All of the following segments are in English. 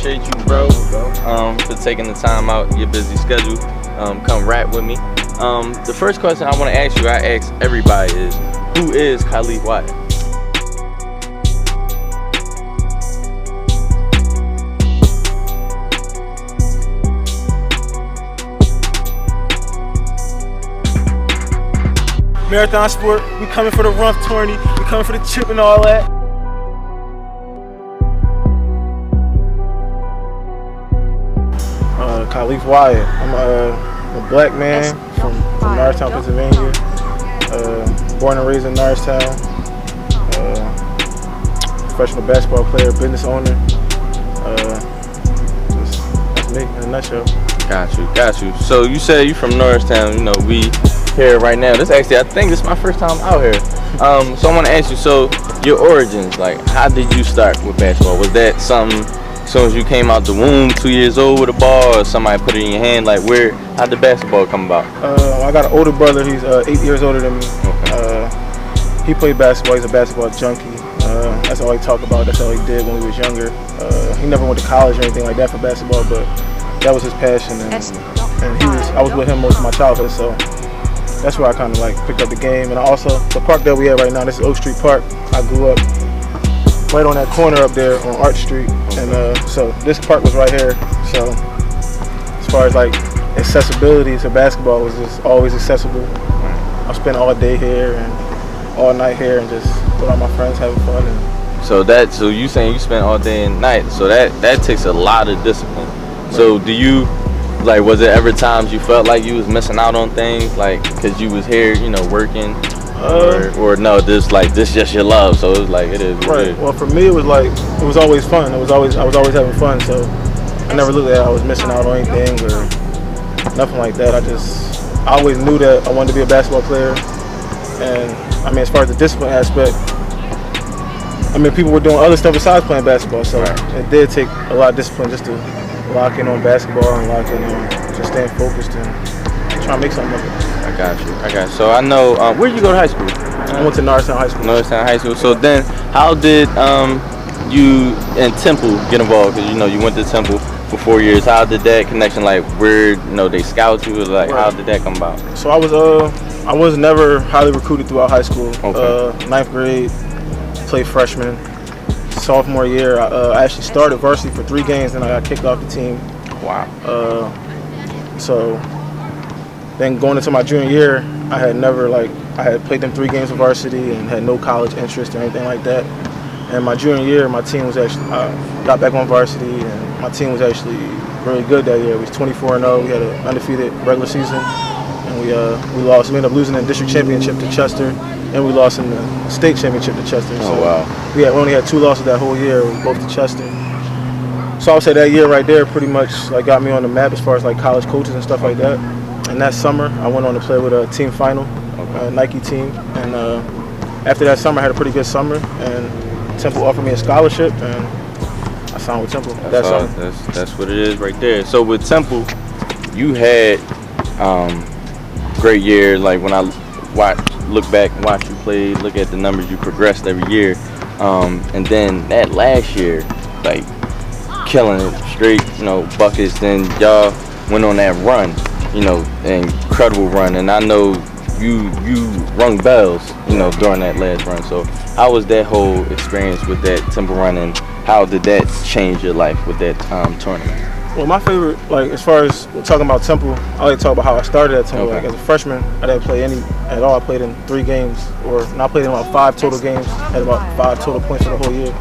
appreciate you, bro, for taking the time out your busy schedule. Come rap with me. The first question I want to ask you, I ask everybody, is who is Khalif Wyatt? Marathon sport, we coming for the rough tourney, we coming for the chip and all that. Khalif Wyatt, I'm a black man from Norristown, Pennsylvania, born and raised in Norristown, professional basketball player, business owner. That's me in a nutshell. Got you. So you say you from Norristown, we here right now. I think this is my first time out here. So I want to ask you, so your origins, like how did you start with basketball? Was that something as soon as you came out the womb, 2 years old with a ball, or somebody put it in your hand? Like how did basketball come about? I got an older brother, he's 8 years older than me. Okay. He played basketball, he's a basketball junkie. That's all he talked about, that's all he did when he was younger. He never went to college or anything like that for basketball, but that was his passion, and I was with him most of my childhood, so that's where I kind of like picked up the game. And also, the park that we at right now, this is Oak Street Park. I grew up right on that corner up there on Arch Street, and so this park was right here. So as far as like accessibility to basketball, was just always accessible. I spent all day here and all night here, and just with all my friends having fun. And so you saying you spent all day and night? So that takes a lot of discipline. Right. So do you? Like, was it ever times you felt like you was missing out on things, like, because you was here, working, or no, this just your love, so it was like, it is. Right. Well, for me, it was always fun. I was always having fun, so I never looked at I was missing out on anything or nothing like that. I always knew that I wanted to be a basketball player, and I mean, as far as the discipline aspect, I mean, people were doing other stuff besides playing basketball, so it did take a lot of discipline just to lock in on basketball and lock in on just staying focused and trying to make something of it. I got you. So I know, where did you go to high school? I went to Norristown High School. Norristown High School. So then, how did you and Temple get involved? Because you went to Temple for 4 years. How did that connection, like, where they scout you? Like, how did that come about? So I was never highly recruited throughout high school. Okay. 9th grade, played freshman. Sophomore year, I actually started varsity for 3 games, and I got kicked off the team. Wow. So then going into my junior year, I had played them 3 games of varsity and had no college interest or anything like that. And my junior year, my team was actually got back on varsity, and my team was actually really good that year. We was 24-0. We had an undefeated regular season, and we lost. We ended up losing the district championship to Chester, and we lost in the state championship to Chester. Oh, wow. We only had 2 losses that whole year, both to Chester. So I would say that year right there pretty much like got me on the map as far as like college coaches and stuff like that. And that summer, I went on to play with a team final, Nike team. And after that summer, I had a pretty good summer, and Temple offered me a scholarship, and I signed with Temple. That's what it is right there. So with Temple, you had great years. Like when I look back and watch you play, look at the numbers, you progressed every year. And then that last year, like killing it straight, buckets. Then y'all went on that run, an incredible run. And I know you rung bells, during that last run. So how was that whole experience with that Temple run, and how did that change your life with that tournament? Well, my favorite, like as far as talking about Temple, I like to talk about how I started at Temple. Okay. Like as a freshman, I didn't play any at all. I played in 3 games, and I played in about 5 total games. Had about 5 total points for the whole year.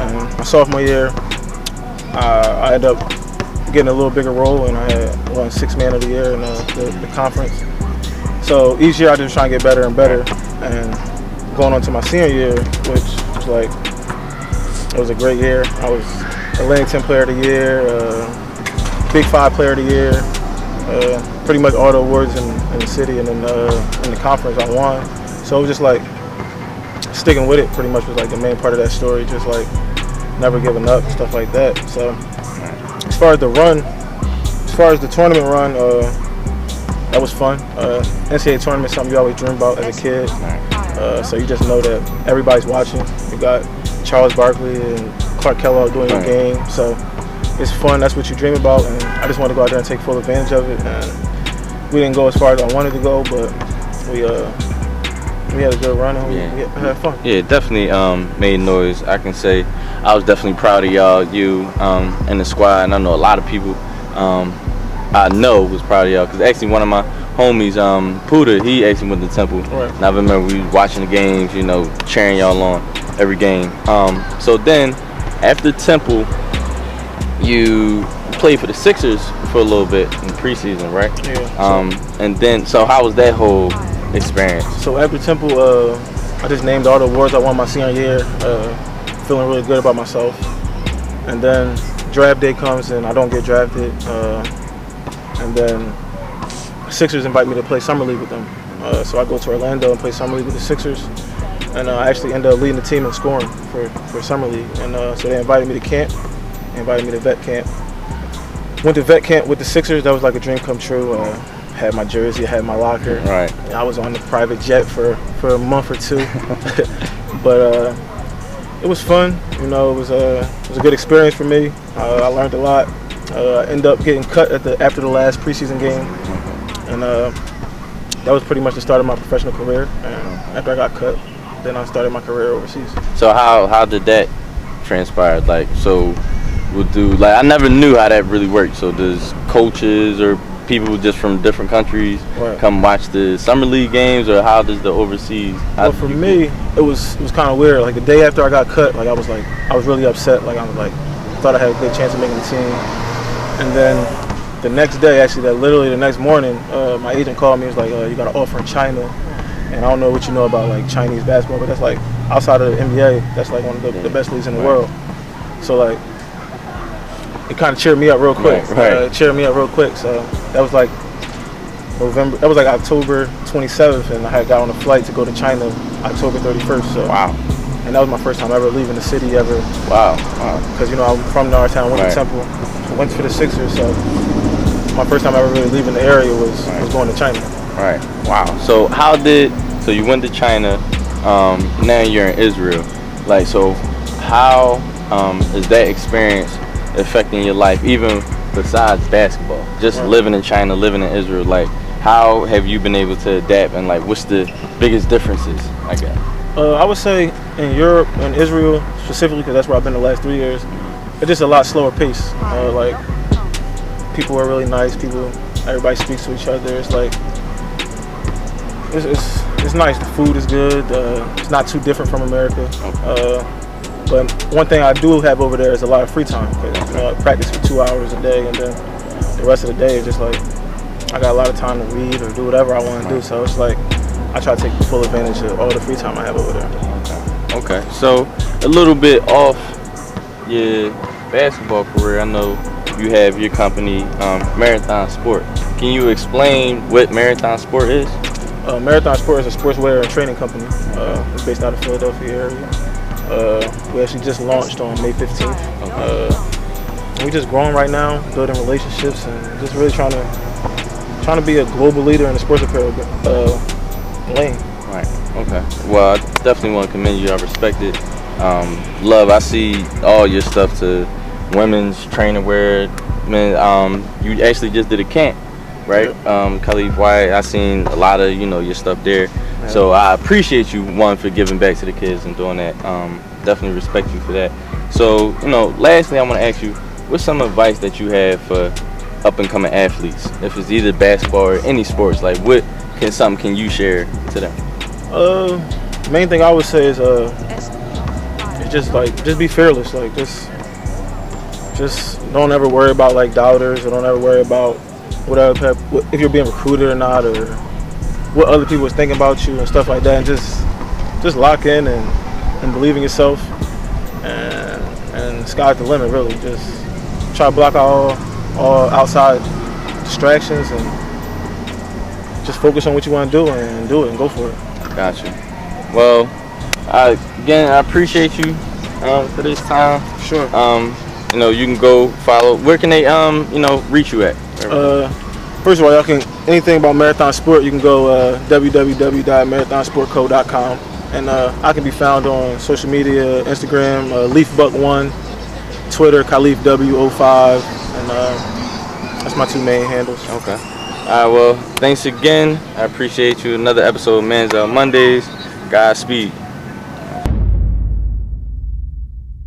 And my sophomore year, I ended up getting a little bigger role, and I had won 6th man of the year in the conference. So each year I just trying to get better and better. And going on to my senior year, which was like, it was a great year. I was Atlantic 10 Player of the Year, Big 5 Player of the Year, pretty much all the awards in the city, and in the conference I won. So it was just like sticking with it pretty much was like the main part of that story, just like never giving up, stuff like that. So as far as the tournament run, that was fun. NCAA tournament is something you always dream about as a kid. So you just know that everybody's watching. You got Charles Barkley and Clark Kellogg doing your game. So it's fun. That's what you dream about, and I just wanted to go out there and take full advantage of it. And we didn't go as far as I wanted to go, but we had a good run and we had fun. Yeah, definitely made noise. I can say I was definitely proud of y'all, you and the squad, and I know a lot of people I know was proud of y'all, because actually one of my homies, Puda, he actually went to Temple. Right. And I remember we was watching the games, you know, cheering y'all on every game. So then after Temple, you played for the Sixers for a little bit in preseason, right? Yeah. And then, so how was that whole experience? So after Temple, I just named all the awards I won my senior year, feeling really good about myself. And then draft day comes and I don't get drafted. And then Sixers invite me to play summer league with them. So I go to Orlando and play summer league with the Sixers. And I actually ended up leading the team in scoring for summer league. And so they invited me to camp. They invited me to vet camp. Went to vet camp with the Sixers. That was like a dream come true. Had my jersey, had my locker. Right. I was on the private jet for a month or two. But it was fun. You know, it was a good experience for me. I learned a lot. I ended up getting cut after the last preseason game. And that was pretty much the start of my professional career. And after I got cut, then I started my career overseas. So how did that transpire? Like, so I never knew how that really worked. So does coaches or people just from different countries come watch the summer league games, or how does the overseas? Well, for me, it was kind of weird. Like the day after I got cut, I was really upset. Thought I had a good chance of making the team. And then the next day, actually, literally the next morning, my agent called me. He was like, "You got an offer in China." And I don't know what you know about like Chinese basketball, but that's like outside of the NBA, that's like one of the best leagues in the world. So like, it kind of cheered me up real quick. It cheered me up real quick. So that was like November. That was like October 27th, and I had got on a flight to go to China October 31st. So wow. And that was my first time ever leaving the city ever. Wow. Because you know I'm from Norristown, went to Temple, went for the Sixers. So my first time ever really leaving the area was going to China. Right. Wow. So so you went to China, now you're in Israel. Like, so how is that experience affecting your life, even besides basketball? Just living in China, living in Israel, like how have you been able to adapt, and like what's the biggest differences, I guess? I would say in Europe and Israel specifically, because that's where I've been the last 3 years, it's just a lot slower pace. Like people are really nice. Everybody speaks to each other. It's like it's nice. The food is good. It's not too different from America. But one thing I do have over there is a lot of free time. Cause, I practice for 2 hours a day, and then the rest of the day is just like I got a lot of time to read or do whatever I want to do. So it's like I try to take full advantage of all the free time I have over there. Okay. So a little bit off your basketball career, I know you have your company, Marathon Sport. Can you explain what Marathon Sport is? Marathon Sport is a sportswear and training company. It's based out of Philadelphia area. We actually just launched on May 15th. We're just growing right now, building relationships, and just really trying to be a global leader in the sports apparel lane. Right. Okay. Well, I definitely want to commend you. I respect it. Love. I see all your stuff to women's trainer wear. Man, you actually just did a camp, right? Khalif Wyatt. I seen a lot of your stuff there. Yeah. So I appreciate you for giving back to the kids and doing that. Definitely respect you for that. So lastly, I want to ask you, what's some advice that you have for up and coming athletes? If it's either basketball or any sports, like what can you share to them? Main thing I would say is just be fearless. Like just don't ever worry about like doubters, or don't ever worry about if you're being recruited or not, or what other people is thinking about you and stuff like that. And just lock in and believe in yourself, and the sky's the limit. Really, just try to block out all outside distractions and just focus on what you want to do and do it and go for it. Gotcha. Well, again, I appreciate you for this time. Sure. You can go follow. Where can they reach you at? First of all, y'all can anything about Marathon Sport, you can go www.marathonsportco.com, and I can be found on social media, Instagram, LeafBuck1, Twitter, Khalif W05, and that's my 2 main handles. Okay. All right. Well, thanks again. I appreciate you. Another episode of Manizel Mondays. Godspeed.